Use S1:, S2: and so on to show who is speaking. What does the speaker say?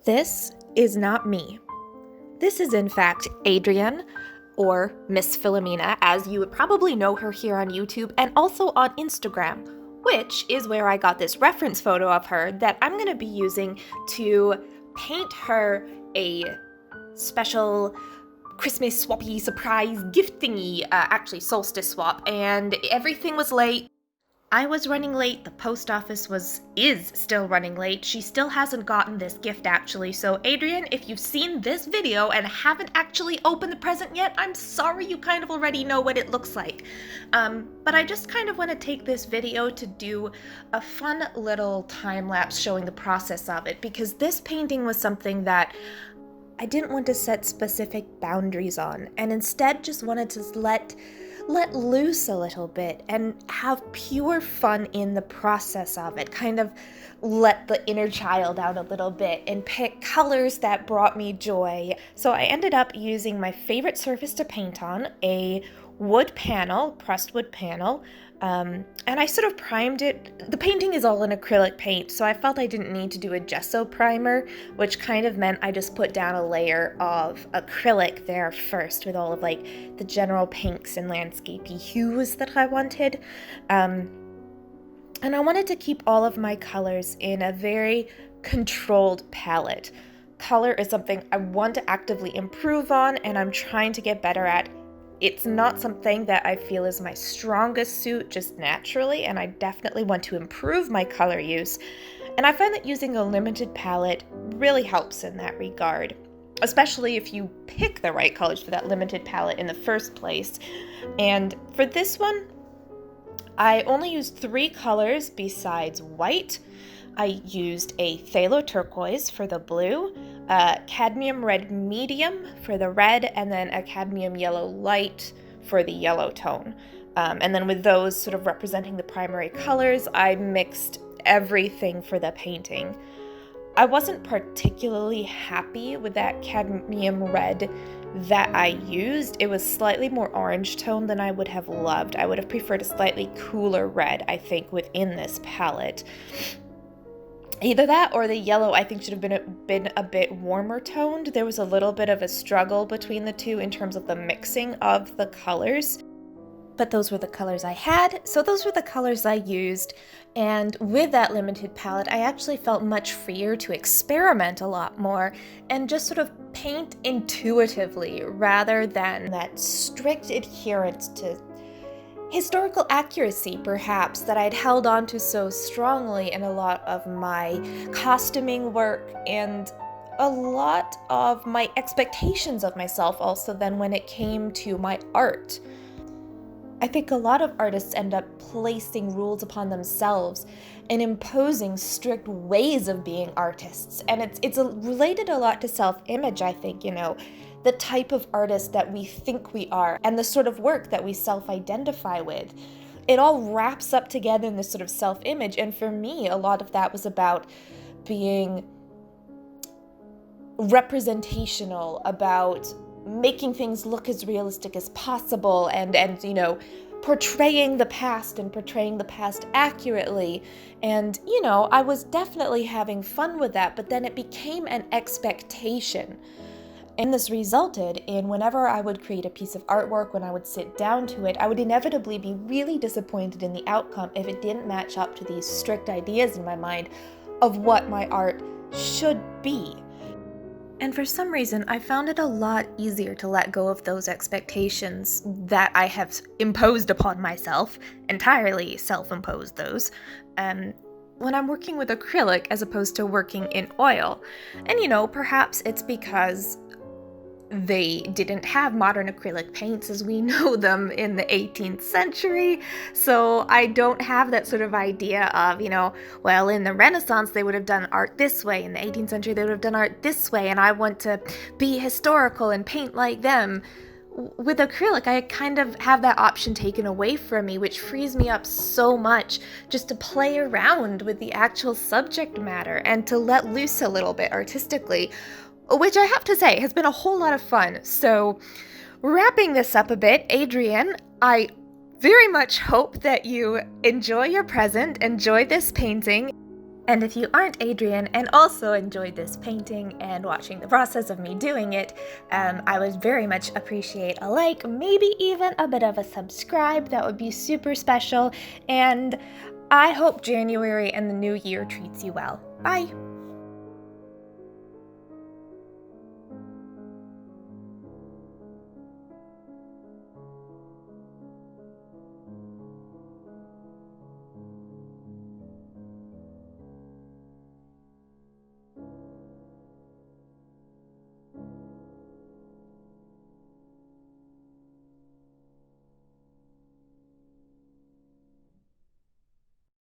S1: This is not me. This is in fact Adrienne, or Miss Philomena, as you would probably know her here on YouTube and also on Instagram, which is where I got this reference photo of her that I'm going to be using to paint her a special Christmas swappy surprise gift thingy, actually Solstice swap, and everything was late. I was running late, the post office is still running late. She still hasn't gotten this gift actually, so Adrienne, if you've seen this video and haven't actually opened the present yet, I'm sorry, you kind of already know what it looks like. But I just kind of want to take this video to do a fun little time lapse showing the process of it, because this painting was something that I didn't want to set specific boundaries on, and instead just wanted to let loose a little bit and have pure fun in the process of it, kind of let the inner child out a little bit and pick colors that brought me joy. So I ended up using my favorite surface to paint on, a wood panel, pressed wood panel, and I sort of primed it. The painting is all in acrylic paint, so I felt I didn't need to do a gesso primer, which kind of meant I just put down a layer of acrylic there first with all of like the general pinks and landscapey hues that I wanted. And I wanted to keep all of my colors in a very controlled palette. Color is something I want to actively improve on, and I'm trying to get better at. It's not something that I feel is my strongest suit just naturally, and I definitely want to improve my color use. And I find that using a limited palette really helps in that regard, especially if you pick the right colors for that limited palette in the first place. And for this one, I only used 3 colors besides white. I used a Pthalo Turquoise for the blue, Cadmium Red Medium for the red, and then a Cadmium Yellow Light for the yellow tone. And then with those sort of representing the primary colors, I mixed everything for the painting. I wasn't particularly happy with that cadmium red that I used. It was slightly more orange tone than I would have loved. I would have preferred a slightly cooler red, I think, within this palette. Either that or the yellow, I think, should have been a bit warmer toned. There was a little bit of a struggle between the two in terms of the mixing of the colors. But those were the colors I had, so those were the colors I used. And with that limited palette, I actually felt much freer to experiment a lot more and just sort of paint intuitively rather than that strict adherence to historical accuracy, perhaps, that I'd held on to so strongly in a lot of my costuming work and a lot of my expectations of myself also then when it came to my art. I think a lot of artists end up placing rules upon themselves and imposing strict ways of being artists, and it's related a lot to self-image, I think, the type of artist that we think we are and the sort of work that we self-identify with. It all wraps up together in this sort of self-image, and for me, a lot of that was about being representational, about making things look as realistic as possible and portraying the past and portraying the past accurately. And, I was definitely having fun with that, but then it became an expectation. And this resulted in whenever I would create a piece of artwork, when I would sit down to it, I would inevitably be really disappointed in the outcome if it didn't match up to these strict ideas in my mind of what my art should be. And for some reason, I found it a lot easier to let go of those expectations that I have imposed upon myself, entirely self-imposed those, when I'm working with acrylic as opposed to working in oil. And perhaps it's because they didn't have modern acrylic paints as we know them in the 18th century, so I don't have that sort of idea of, well, in the Renaissance they would have done art this way, in the 18th century they would have done art this way, and I want to be historical and paint like them. With acrylic, I kind of have that option taken away from me, which frees me up so much just to play around with the actual subject matter and to let loose a little bit artistically, which I have to say has been a whole lot of fun. So, wrapping this up a bit, Adrienne, I very much hope that you enjoy your present, enjoy this painting, And if you aren't Adrienne and also enjoyed this painting and watching the process of me doing it, I would very much appreciate a like, maybe even a bit of a subscribe. That would be super special. And I hope January and the new year treats you well. Bye!